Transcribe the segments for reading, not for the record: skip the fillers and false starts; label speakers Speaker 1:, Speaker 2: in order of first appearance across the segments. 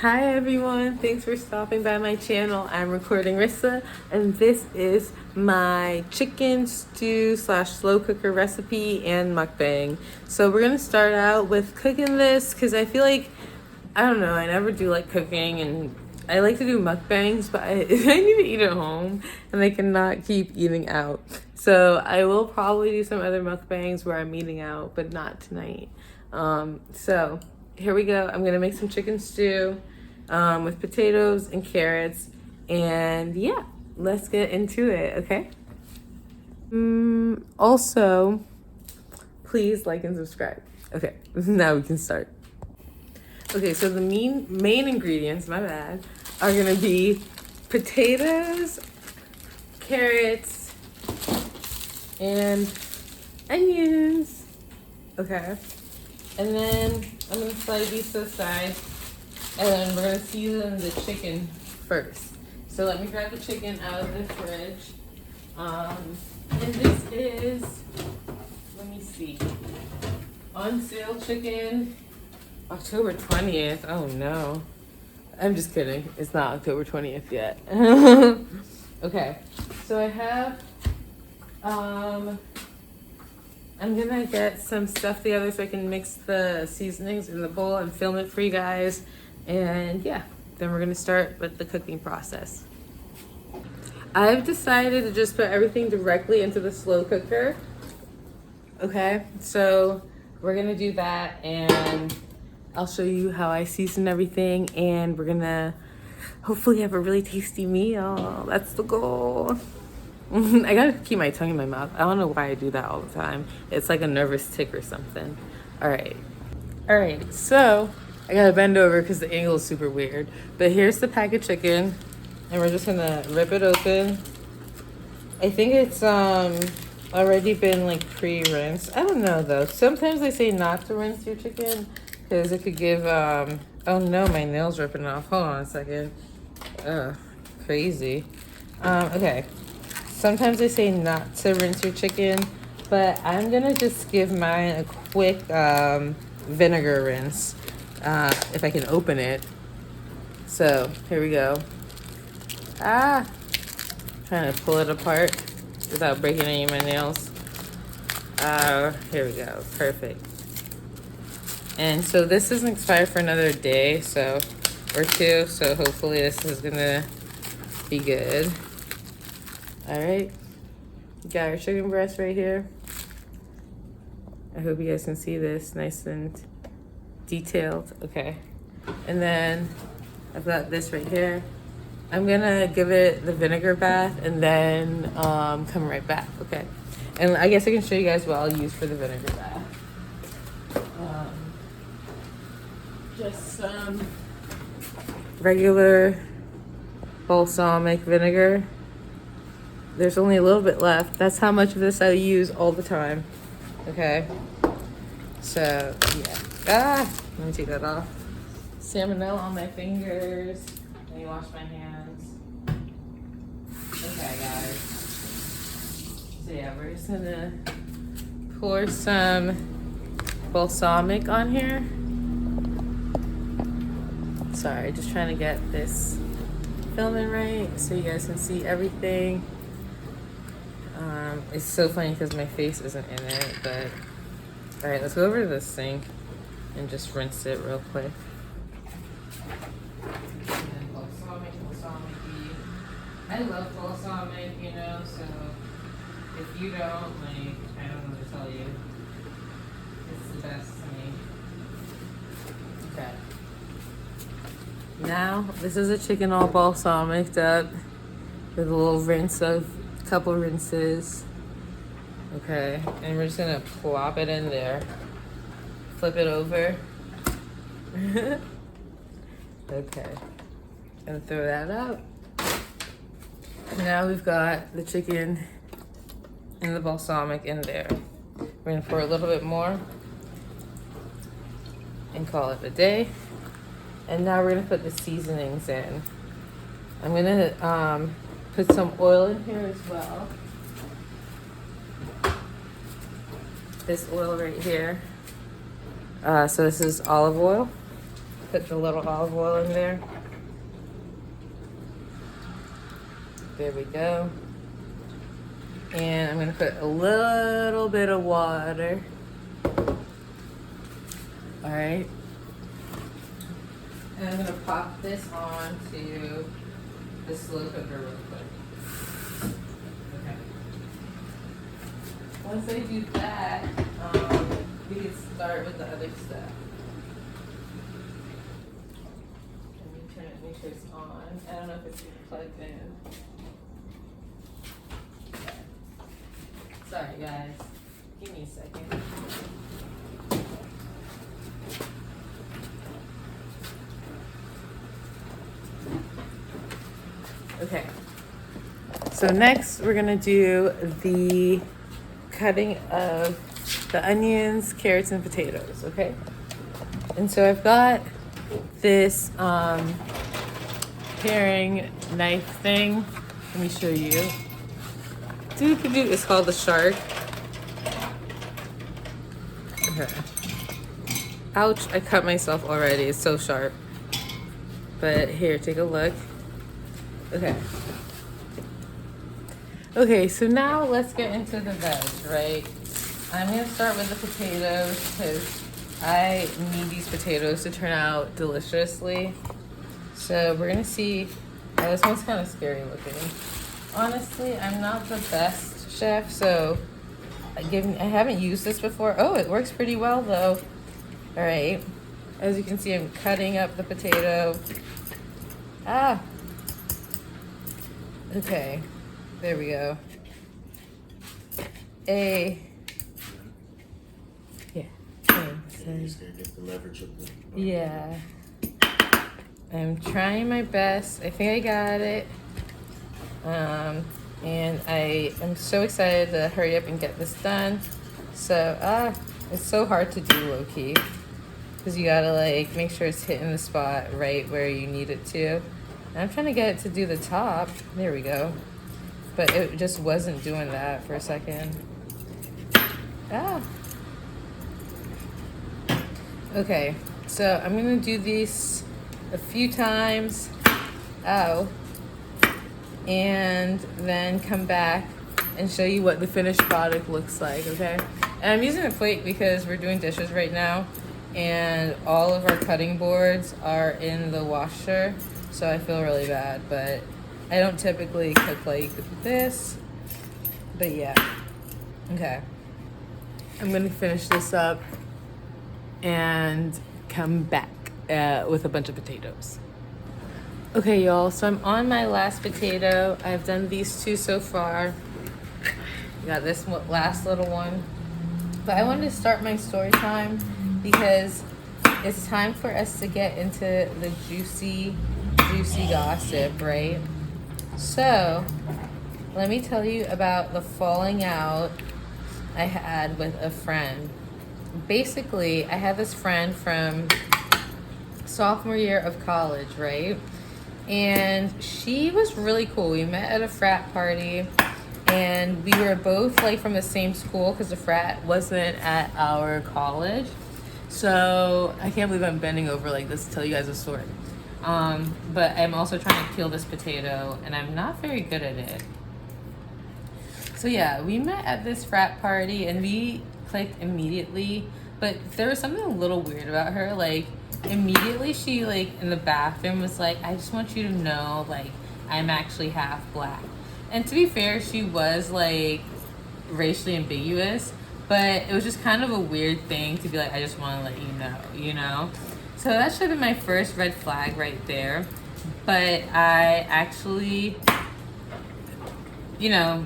Speaker 1: Hi everyone, thanks for stopping by my channel. I'm recording Rissa and this is my chicken stew slash slow cooker recipe and mukbang. So we're gonna start out with cooking this because I feel like, I don't know, I never do like cooking and I like to do mukbangs, but I need to eat at home and I cannot keep eating out. So I will probably do some other mukbangs where I'm eating out, but not tonight. So here we go. I'm gonna make some chicken stew with potatoes and carrots, and yeah, let's get into it. Okay. Also, please like and subscribe. Okay, now we can start. Okay, so the main ingredients, my bad, are gonna be potatoes, carrots, and onions. Okay. And then I'm gonna slide these to the side, and then we're gonna season the chicken first. So let me grab the chicken out of the fridge. And this is, let me see, on sale chicken, October 20th. Oh no, I'm just kidding. It's not October 20th yet. Okay, so I have, I'm gonna get some stuff together so I can mix the seasonings in the bowl and film it for you guys. And yeah, then we're gonna start with the cooking process. I've decided to just put everything directly into the slow cooker. Okay, so we're gonna do that and I'll show you how I season everything, and we're gonna hopefully have a really tasty meal. That's the goal. I gotta keep my tongue in my mouth. I don't know why I do that all the time. It's like a nervous tick or something. All right, so I gotta bend over because the angle is super weird. But here's the pack of chicken, and we're just gonna rip it open. I think it's already been like pre-rinsed. I don't know though. Sometimes they say not to rinse your chicken because it could give oh no, my nail's ripping off. Hold on a second. Crazy. Okay. Sometimes they say not to rinse your chicken, but I'm gonna just give mine a quick vinegar rinse if I can open it. So here we go. Trying to pull it apart without breaking any of my nails. Here we go, perfect. And so this doesn't expire for another day, or two, so hopefully this is gonna be good. All right, got our chicken breast right here. I hope you guys can see this nice and detailed. Okay, and then I've got this right here. I'm gonna give it the vinegar bath and then come right back. Okay, and I guess I can show you guys what I'll use for the vinegar bath. Just some regular balsamic vinegar. There's only a little bit left. That's how much of this I use all the time. Okay. So, yeah. Let me take that off. Salmonella on my fingers. Let me wash my hands. Okay, guys. So, yeah, we're just gonna pour some balsamic on here. Sorry, just trying to get this filming right so you guys can see everything. It's so funny because my face isn't in it, but all right, let's go over to the sink and just rinse it real quick. I love balsamic, you know, so if you don't, like, I don't know what to tell you. It's the best to me. Okay. Now, this is a chicken all balsamiced up with a little rinse of, couple rinses. Okay, and we're just gonna plop it in there. Flip it over. Okay, and throw that out. Now we've got the chicken and the balsamic in there. We're gonna pour a little bit more and call it a day. And now we're gonna put the seasonings in. I'm gonna put some oil in here as well. This oil right here. So this is olive oil. put the little olive oil in there. There we go. And I'm gonna put a little bit of water. All right. And I'm gonna pop this on to the slow cooker real quick. Okay. Once I do that, we can start with the other stuff. Let me turn it, make sure it's on. I don't know if it's plugged in. Okay. Sorry guys, give me a second. Okay, so next we're gonna do the cutting of the onions, carrots, and potatoes, okay? And so I've got this paring knife thing. Let me show you. It's called the Shark. Okay. Ouch, I cut myself already. It's so sharp. But here, take a look. Okay. Okay, so now let's get into the veg, right? I'm gonna start with the potatoes because I need these potatoes to turn out deliciously. So we're gonna see. Oh, this one's kind of scary looking. Honestly, I'm not the best chef, so I haven't used this before. Oh, it works pretty well though. All right, as you can see, I'm cutting up the potato. Ah, okay, there we go. Yeah.
Speaker 2: You just gotta get the leverage of the.
Speaker 1: Yeah. I'm trying my best. I think I got it. And I am so excited to hurry up and get this done. So, it's so hard to do low-key. Because you gotta like make sure it's hitting the spot right where you need it to. And I'm trying to get it to do the top. There we go. But it just wasn't doing that for a second. Okay, so I'm gonna do these a few times. And then come back and show you what the finished product looks like, okay? And I'm using a plate because we're doing dishes right now and all of our cutting boards are in the washer, so I feel really bad, but I don't typically cook like this, but yeah. Okay, I'm gonna finish this up and come back with a bunch of potatoes. Okay, y'all, so I'm on my last potato. I've done these two so far. Got this last little one. But I wanted to start my story time because it's time for us to get into the juicy gossip, right? So, let me tell you about the falling out I had with a friend. Basically, I had this friend from sophomore year of college, right? And she was really cool. We met at a frat party and we were both like from the same school because the frat wasn't at our college. So I can't believe I'm bending over like this to tell you guys a story. But I'm also trying to peel this potato and I'm not very good at it. So yeah, we met at this frat party and we clicked immediately, but there was something a little weird about her. Like immediately she like in the bathroom was like, I just want you to know like I'm actually half black. And to be fair, she was like racially ambiguous, but it was just kind of a weird thing to be like, I just want to let you know, you know? So that should have been my first red flag right there. But I actually, you know,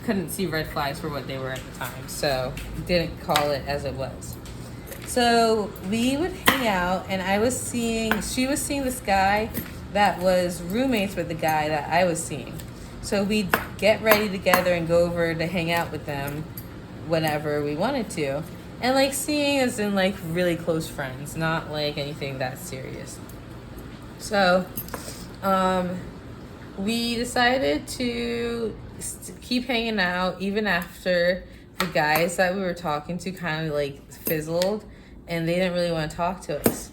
Speaker 1: couldn't see red flags for what they were at the time. So didn't call it as it was. So we would hang out and she was seeing this guy that was roommates with the guy that I was seeing. So we'd get ready together and go over to hang out with them whenever we wanted to. And like seeing as in like really close friends, not like anything that serious. So we decided to keep hanging out even after the guys that we were talking to kind of like fizzled and they didn't really want to talk to us.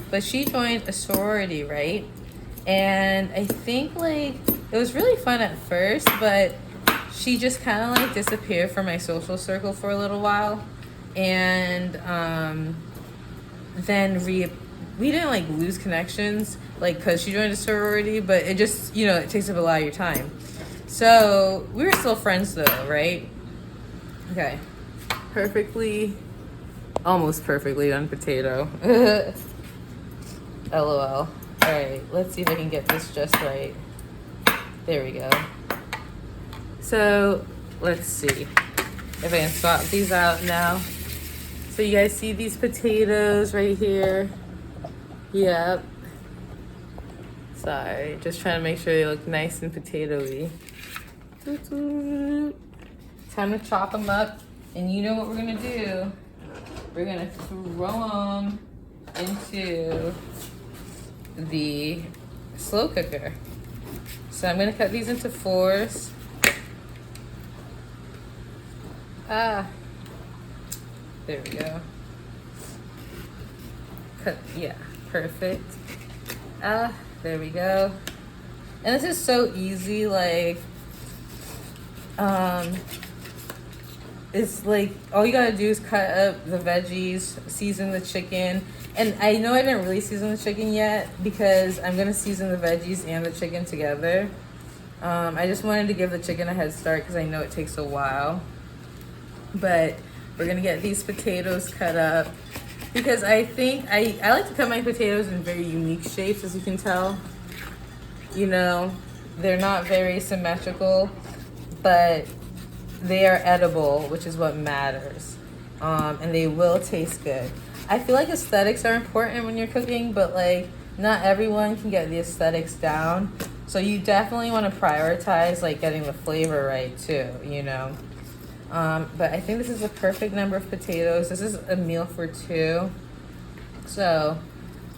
Speaker 1: but she joined a sorority, right? And I think like it was really fun at first, but she just kind of like disappeared from my social circle for a little while. And then we didn't like lose connections like because she joined a sorority, but it just, you know, it takes up a lot of your time. So we were still friends though, right? Okay. Almost perfectly done potato. LOL. All right, let's see if I can get this just right. There we go. So let's see if I can swap these out now. So you guys see these potatoes right here? Yep. Sorry, just trying to make sure they look nice and potatoey. Time to chop them up. And you know what we're gonna do? We're gonna throw them into the slow cooker. So I'm gonna cut these into 4s. There we go. Cut, yeah, perfect. There we go. And this is so easy, like, it's like all you gotta do is cut up the veggies, season the chicken. And I know I didn't really season the chicken yet because I'm gonna season the veggies and the chicken together. I just wanted to give the chicken a head start because I know it takes a while. But we're gonna get these potatoes cut up because I think I like to cut my potatoes in very unique shapes, as you can tell. You know, they're not very symmetrical, but they are edible, which is what matters. And they will taste good. I feel like aesthetics are important when you're cooking, but like not everyone can get the aesthetics down. So you definitely want to prioritize like getting the flavor right too, you know. But I think this is a perfect number of potatoes. This is a meal for 2. So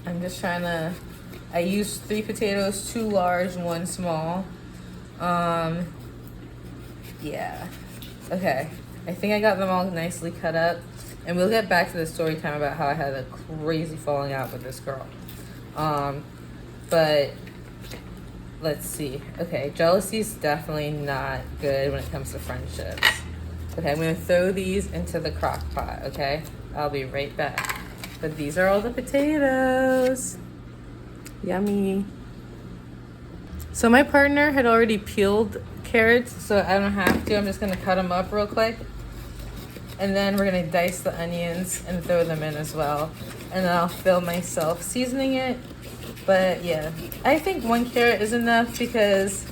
Speaker 1: I'm just trying to, I used 3 potatoes, 2 large, 1 small. Yeah. Okay. I think I got them all nicely cut up. And we'll get back to the story time about how I had a crazy falling out with this girl. But let's see. Okay, jealousy is definitely not good when it comes to friendships. Okay, I'm gonna throw these into the crock pot, okay? I'll be right back. But these are all the potatoes. Yummy. So my partner had already peeled carrots, so I don't have to. I'm just gonna cut them up real quick. And then we're gonna dice the onions and throw them in as well. And then I'll film myself seasoning it. But yeah, I think 1 carrot is enough because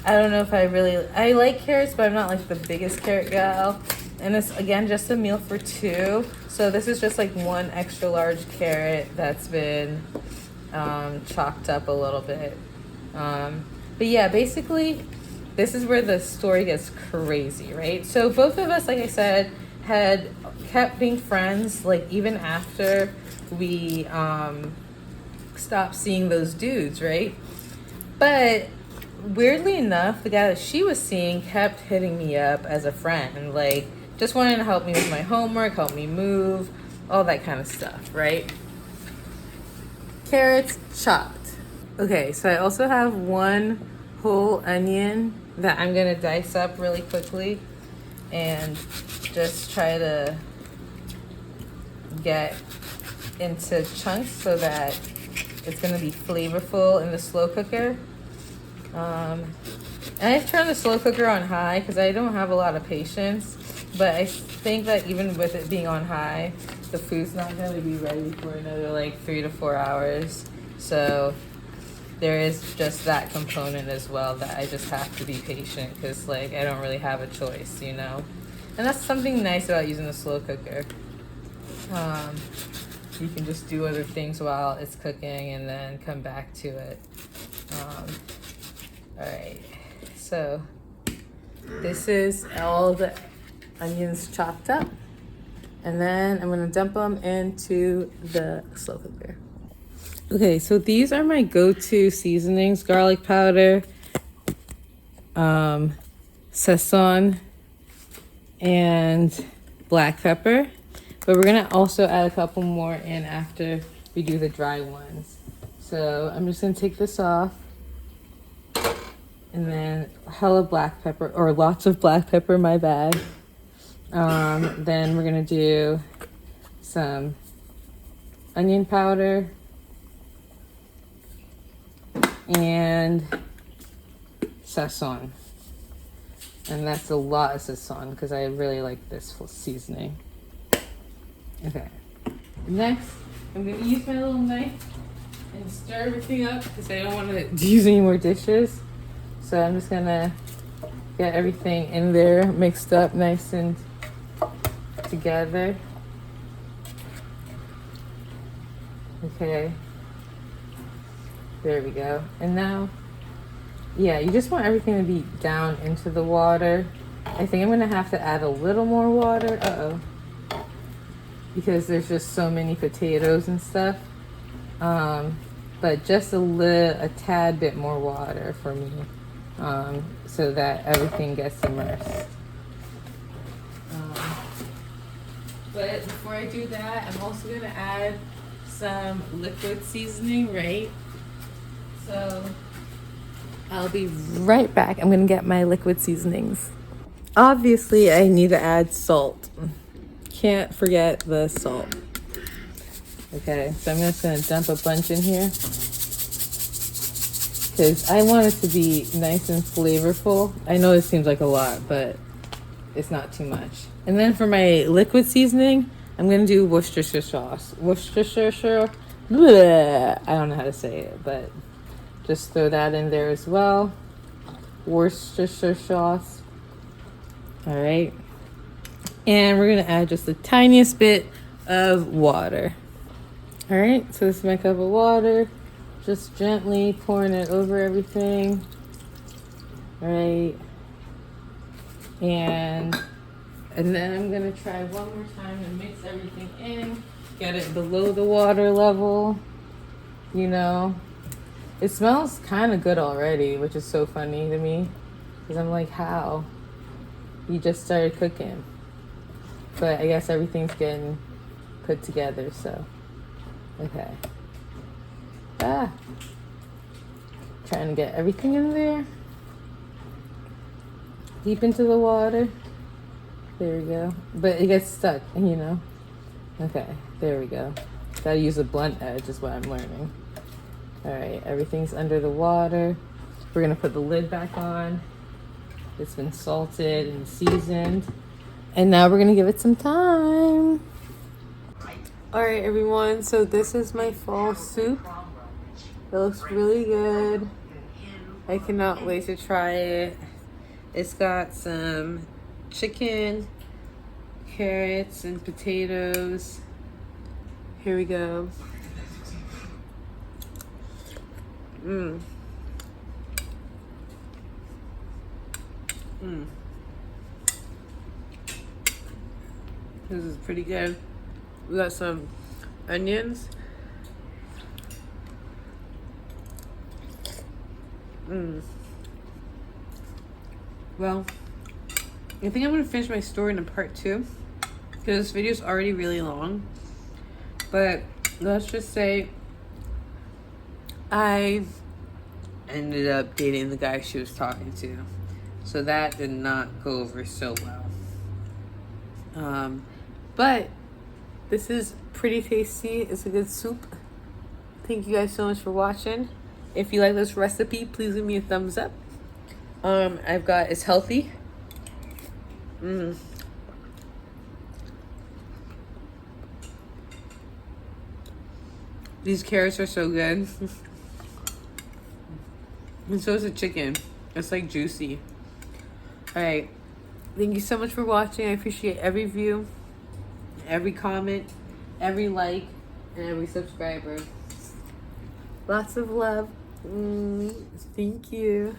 Speaker 1: I don't know if I like carrots, but I'm not like the biggest carrot gal. And it's again just a meal for 2. So this is just like 1 extra large carrot that's been chopped up a little bit. But yeah, basically this is where the story gets crazy, right? So both of us, like I said, had kept being friends, like even after we stopped seeing those dudes, right? But weirdly enough, the guy that she was seeing kept hitting me up as a friend and like just wanting to help me with my homework, help me move, all that kind of stuff, right? Carrots chopped. Okay, so I also have 1 whole onion that I'm gonna dice up really quickly and just try to get into chunks so that it's gonna be flavorful in the slow cooker. And I've turned the slow cooker on high because I don't have a lot of patience, but I think that even with it being on high, the food's not gonna be ready for another like 3 to 4 hours. So there is just that component as well that I just have to be patient because like I don't really have a choice, you know? And that's something nice about using the slow cooker. You can just do other things while it's cooking and then come back to it. All right, so this is all the onions chopped up. And then I'm gonna dump them into the slow cooker. Okay, so these are my go-to seasonings: garlic powder, sazon, and black pepper. But we're gonna also add a couple more in after we do the dry ones. So I'm just gonna take this off. And then hella black pepper, or lots of black pepper, my bad. Then we're gonna do some onion powder and sazon. And that's a lot of sazon because I really like this seasoning. Okay. Next, I'm gonna use my little knife and stir everything up because I don't want to use any more dishes. So I'm just gonna get everything in there mixed up nice and together. Okay. There we go. And now, yeah, you just want everything to be down into the water. I think I'm gonna have to add a little more water. Because there's just so many potatoes and stuff. But just a tad bit more water for me. So that everything gets immersed. But before I do that, I'm also gonna add some liquid seasoning, right? So I'll be right back. I'm gonna get my liquid seasonings. Obviously, I need to add salt. Can't forget the salt. Okay, so I'm just gonna dump a bunch in here because I want it to be nice and flavorful. I know it seems like a lot, but it's not too much. And then for my liquid seasoning, I'm gonna do Worcestershire sauce. Worcestershire, bleh, I don't know how to say it, but just throw that in there as well. Worcestershire sauce. All right. And we're gonna add just the tiniest bit of water. All right, so this is my cup of water. Just gently pouring it over everything. All right. And then I'm gonna try one more time to mix everything in. Get it below the water level. You know, it smells kind of good already, which is so funny to me. Because I'm like, how? You just started cooking. But I guess everything's getting put together, so. Okay. Trying to get everything in there. Deep into the water. There we go. But it gets stuck, you know. Okay, there we go. Gotta use a blunt edge is what I'm learning. All right, everything's under the water. We're gonna put the lid back on. It's been salted and seasoned. And now we're gonna give it some time. All right, everyone, so this is my fall soup. It looks really good. I cannot wait to try it. It's got some chicken, carrots, and potatoes. Here we go. This is pretty good. We got some onions. Well, I think I'm gonna finish my story in a part 2 because this video is already really long. But let's just say I ended up dating the guy she was talking to, so that did not go over so well. But this is pretty tasty. It's a good soup. Thank you guys so much for watching. If you like this recipe, please give me a thumbs up. I've got, it's healthy. These carrots are so good. And so is the chicken. It's like juicy. All right. Thank you so much for watching. I appreciate every view, every comment, every like, and every subscriber. Lots of love. Thank you.